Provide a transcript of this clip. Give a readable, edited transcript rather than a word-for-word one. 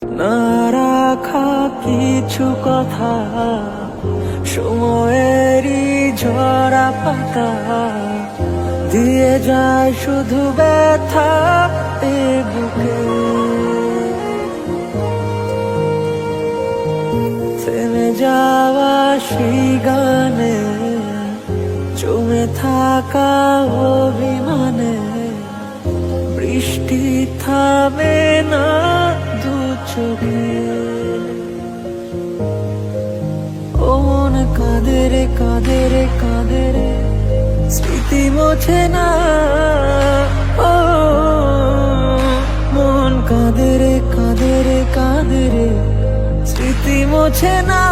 না রাখা কিছু কথা, সময়েরই ঝরা পাতা দিয়ে যায় শুধু ব্যথা এ বুকে। থেমে যাওয়া সেই গানে, জমে থাকা অভিমানে, বৃষ্টি থামে না দু চোখে। ও মন কাঁদে রে কাঁদে রে কাঁদে রে, স্মৃতি মোছে না। ও মন কাঁদে রে কাঁদে রে কাঁদে রে, স্মৃতি মোছে না।